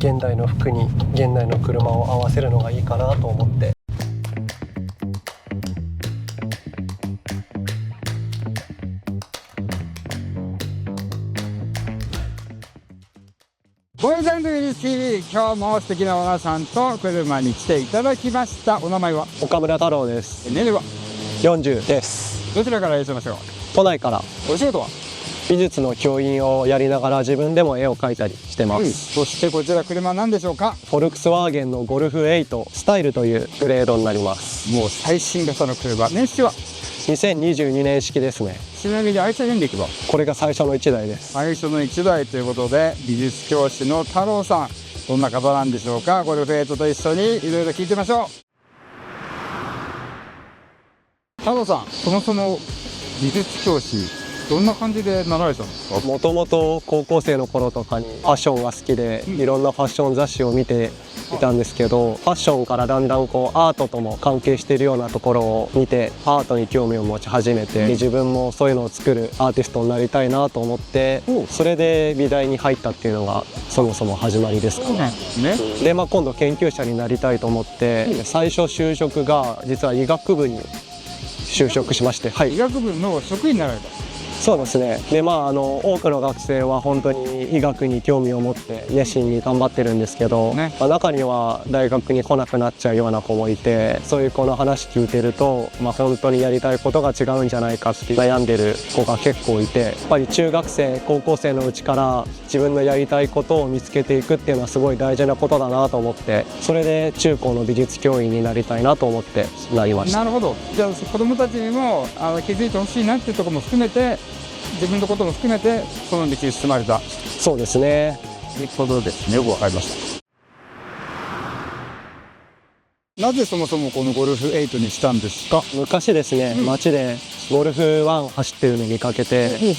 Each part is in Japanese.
現代の服に現代の車を合わせるのがいいかなと思って。ボイザンドウィル TV、今日も素敵なオーナーさんと車に来ていただきました。お名前は？岡村太郎です。年齢は40です。どちらからいらっしゃいましょう？都内から。お仕事は？美術の教員をやりながら自分でも絵を描いたりしてます。そしてこちら車なんでしょうか？フォルクスワーゲンのゴルフ8スタイルというグレードになります。もう最新型の車。年式は2022年式ですね。ちなみに愛車電力は？これが最初の1台です。最初の1台ということで、美術教師の太郎さん、どんな方なんでしょうか？ゴルフ8と一緒にいろいろ聞いてみましょう。太郎さん、そもそも美術教師どんな感じでなられたんですか？もともと高校生の頃とかにファッションが好きで、いろんなファッション雑誌を見ていたんですけど、ファッションからだんだんアートとも関係しているようなところを見て、アートに興味を持ち始めて、自分もそういうのを作るアーティストになりたいなと思って、それで美大に入ったっていうのがそもそも始まりですかね。で、今度研究者になりたいと思って、最初就職が実は医学部に就職しまして、医学部の職員になられた？そうですね。で多くの学生は本当に医学に興味を持って熱心に頑張ってるんですけど、中には大学に来なくなっちゃうような子もいて、そういう子の話聞いてると、本当にやりたいことが違うんじゃないかって悩んでる子が結構いて、やっぱり中学生高校生のうちから自分のやりたいことを見つけていくっていうのはすごい大事なことだなと思って、それで中高の美術教員になりたいなと思ってなりました。なるほど。じゃあ子どもたちにも気づいてほしいなっていうところも含めて、自分のことも含めてその道に進まれた。そうですね。ということですね。わかりました。なぜそもそもこのゴルフ8にしたんですか？昔ですね、街でゴルフ1走ってるの見かけて、で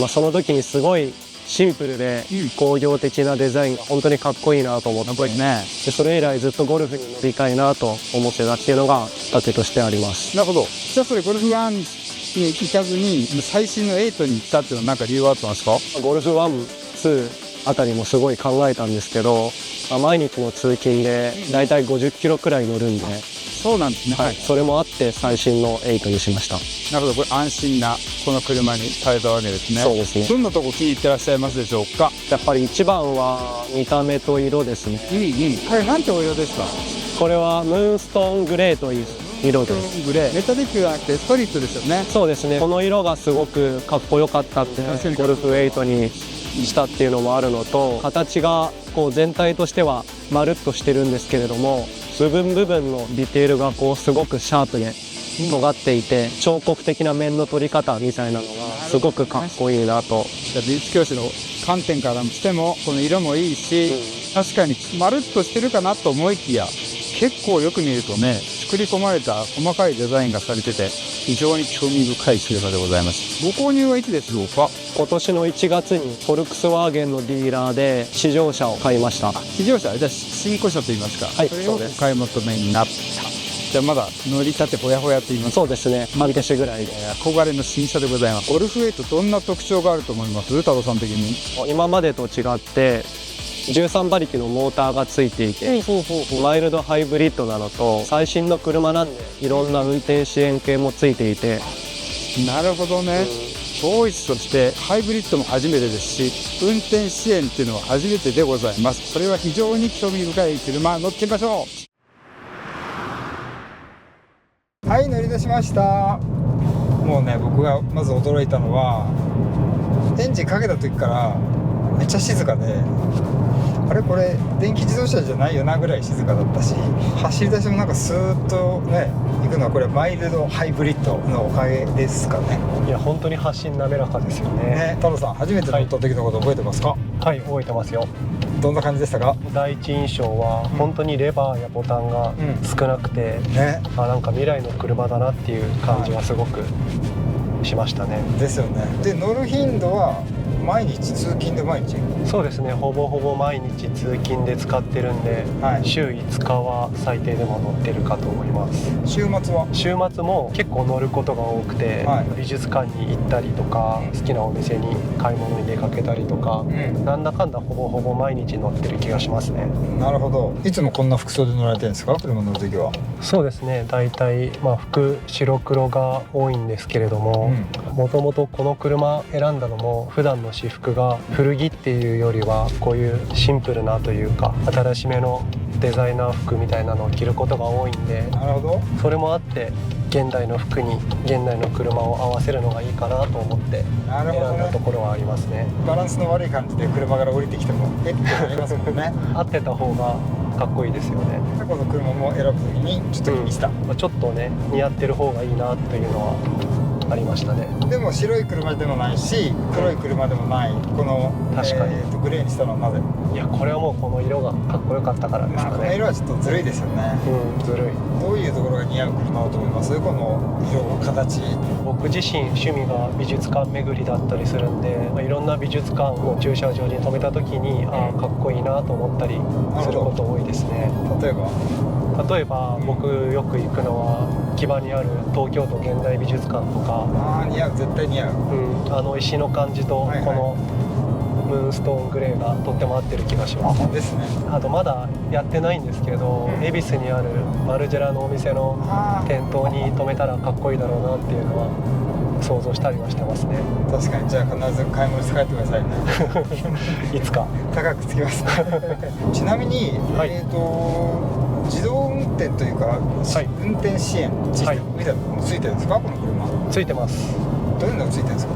その時にすごいシンプルで工業的なデザインが本当にかっこいいなと思って、でそれ以来ずっとゴルフに乗りたいなと思ってたっていうのがきっかけとしてあります。なるほど。じゃあそれゴルフ1に行かずに最新の8に行ったっていうのは何か理由はあったんですか？ゴルフ1、2あたりもすごい考えたんですけど、毎日の通勤でだいたい50キロくらい乗るんで、そうなんですね。それもあって最新の8にしました。なるほど。これ安心なこの車にされたわけですね。そうですね。どんなとこ気に入ってらっしゃいますでしょうか？やっぱり一番は見た目と色ですね。これなんてお色ですか？これはムーンストーングレーという色です。グレー。メタリックじゃなくてストリートですよね。そうですね。この色がすごくかっこよかったんで、ゴルフ8にしたっていうのもあるのと、形が全体としてはまるっとしてるんですけれども、部分部分のディテールがすごくシャープで尖っていて、彫刻的な面の取り方みたいなのがすごくかっこいいなと。美術教師の観点からしてもこの色もいいし、確かにまるっとしてるかなと思いきや、結構よく見るとね、作り込まれた細かいデザインがされてて非常に興味深い車でございます。ご購入はいつでしょうか？今年の1月にフォルクスワーゲンのディーラーで試乗車を買いました。試乗車、じゃあ新古車といいますか、はい、それをお買い求めになった。じゃあまだ乗りたてほやほやと言いますか？そうですね。半年ぐらいで憧れの新車でございます。ゴルフ8どんな特徴があると思います？太郎さん的に。今までと違って13馬力のモーターがついていて、マイルドハイブリッドなのと、最新の車なんでいろんな運転支援系もついていて。なるほどね。チョイスとしてハイブリッドも初めてですし、運転支援っていうのは初めてでございます。それは非常に興味深い車、乗ってみましょう。はい、乗り出しました。もうね、僕がまず驚いたのはエンジンかけた時からめっちゃ静かで、あれこれ電気自動車じゃないよなぐらい静かだったし、走り出しもなんかスーッとね行くのはこれマイルドハイブリッドのおかげですかね。いや本当に発進滑らかですよね。太郎さん初めて乗った時のこと覚えてますか？はい、覚えてますよ。どんな感じでしたか？第一印象は本当にレバーやボタンが少なくて、なんか未来の車だなっていう感じがすごくしましたね。ですよね。で乗る頻度は毎日通勤で毎日？そうですね、ほぼほぼ毎日通勤で使ってるんで、はい、週5日は最低でも乗ってるかと思います。週末は？週末も結構乗ることが多くて、はい、美術館に行ったりとか、好きなお店に買い物に出かけたりとか、なんだかんだほぼほぼ毎日乗ってる気がしますね。なるほど。いつもこんな服装で乗られてるんですか、車乗るときは？そうですね、だいたい服白黒が多いんですけれども、もともとこの車選んだのも普段の私服が古着っていうよりはこういうシンプルなというか新しめのデザイナー服みたいなのを着ることが多いんで、なるほど。それもあって現代の服に現代の車を合わせるのがいいかなと思って選んだところはありますね。バランスの悪い感じで車から降りてきてもってなりますもんね。合ってた方がかっこいいですよね。この車も選ぶときにちょっと気にした、ちょっとね似合ってる方がいいなというのはありましたね。でも白い車でもないし黒い車でもないこの確かに、グレーにしたのはなぜ？いや、これはもうこの色がかっこよかったからですかね。この色はちょっとずるいですよね。ずるい。どういうところが似合う車だと思います？この色形。僕自身趣味が美術館巡りだったりするんで、いろんな美術館を駐車場に止めた時にかっこいいなと思ったりすること多いですね。例えば僕よく行くのは木場にある東京都現代美術館とか。似合う、絶対似合う。石の感じとこのムーンストーングレーがとっても合ってる気がします。ですね。あとまだやってないんですけど、恵比寿にあるマルジェラのお店の店頭に止めたらかっこいいだろうなっていうのは想像したりはしてますね。確かに。じゃあ必ず買い物して帰ってくださいね。いつか高くつきますね。ちなみに、自動運転というか、運転支援システムみたいなのついてるんですか、この車？ついてます。どういうのがついてるんですか？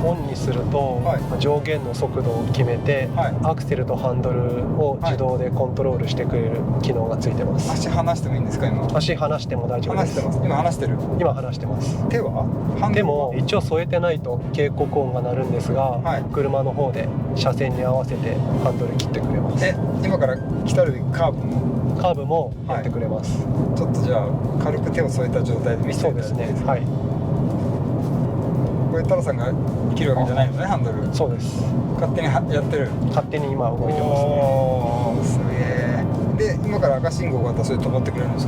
オンにすると、上限の速度を決めて、アクセルとハンドルを自動でコントロールしてくれる機能がついてます。足離してもいいんですか？今足離しても大丈夫です。離してます。今離してる？今離してます。手は？手も一応添えてないと警告音が鳴るんですが、車の方で車線に合わせてハンドル切ってくれます。今から来たるカーブもやってくれます。ちょっとじゃあ軽く手を添えた状態で見せていただいていいですか？そうですね。これ太郎さんが切るわけじゃないのね、ハンドル。そうです。勝手にやってる。勝手に今動いてますね。すげえ。で今から赤信号があったらそれ止まってくれるんです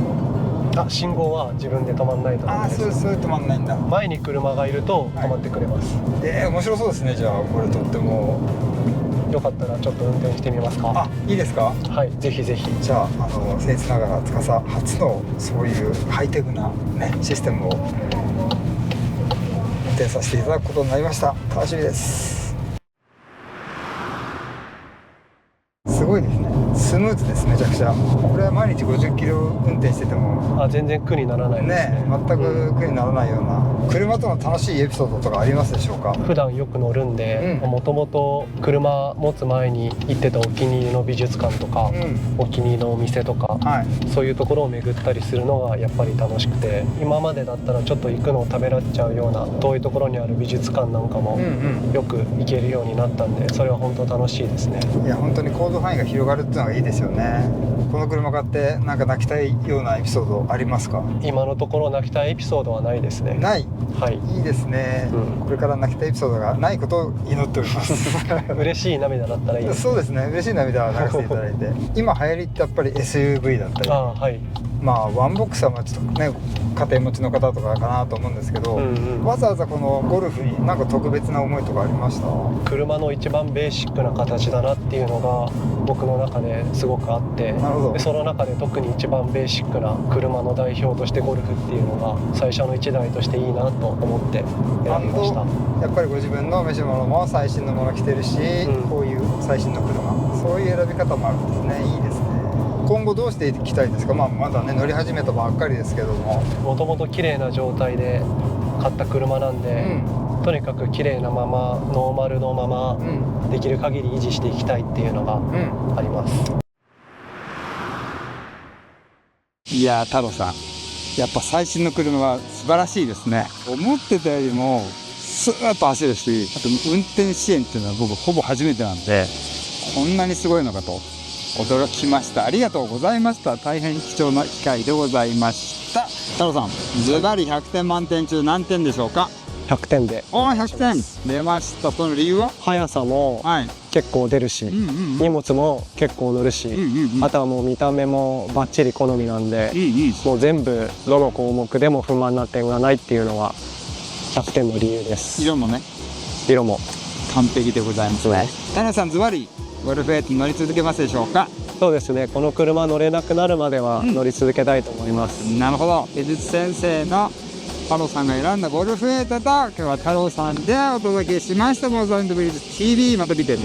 か？信号は自分で止まんないとダメです。それ止まんないんだ。前に車がいると止まってくれます。面白そうですね。じゃあこれとってもよかったらちょっと運転してみますか？いいですか？はい、ぜひぜひ。じゃあ僭越ながら司初のそういうハイテクなシステムを運転させていただくことになりました。楽しみです。すごいですね。スムーズです。めちゃくちゃ。これは毎日50キロ運転してても全然苦にならないですね。全く苦にならないような。車との楽しいエピソードとかありますでしょうか？普段よく乗るんで、もともと車持つ前に行ってたお気に入りの美術館とか、お気に入りのお店とか、そういうところを巡ったりするのがやっぱり楽しくて、今までだったらちょっと行くのをためらっちゃうような遠いところにある美術館なんかもよく行けるようになったんで、それは本当楽しいですね。いや本当に行動範囲が広がるっていうのがいいですよね。この車買ってなんか泣きたいようなエピソードありますか？今のところ泣きたいエピソードはないですね。ない？はい。いいですね。これから泣きたいエピソードがないことを祈っております。嬉しい涙だったらいいです。そうですね。嬉しい涙を流していただいて。今流行りってやっぱり SUV だったり。ワンボックスはちょっとね家庭持ちの方とかかなと思うんですけど、わざわざこのゴルフになんか特別な思いとかありました？車の一番ベーシックな形だなっていうのが僕の中ですごくあって、でその中で特に一番ベーシックな車の代表としてゴルフっていうのが最初の1台としていいなと思って選びました。やっぱりご自分の召し物も最新のもの着てるし、こういう最新の車、そういう選び方もあるんですね。いいですね。今後どうしていきたいですか？まだね乗り始めたばっかりですけども、もともと綺麗な状態で買った車なんで、とにかく綺麗なままノーマルのまま、できる限り維持していきたいっていうのがあります。いや太郎さん、やっぱ最新の車は素晴らしいですね。思ってたよりもスーッと走るし、あと運転支援っていうのは僕ほぼ初めてなんで、こんなにすごいのかと驚きました。ありがとうございました。大変貴重な機会でございました。太郎さん、ズバリ100点満点中何点でしょうか？ 100点で。おー100点出ました。その理由は？速さもはい。結構出るし、荷物も結構乗るし、あとはもう見た目もバッチリ好みなんで、もう全部どの項目でも不満な点がないっていうのが100点の理由です。色もね、色も完璧でございますね。タナさんズバリゴルフエーティ乗り続けますでしょうか？そうですね、この車乗れなくなるまでは乗り続けたいと思います。なるほど。美術先生の太郎さんが選んだゴルフエータと今日は太郎さんでお届けしました。モーザンドブリーズ TV また見てね。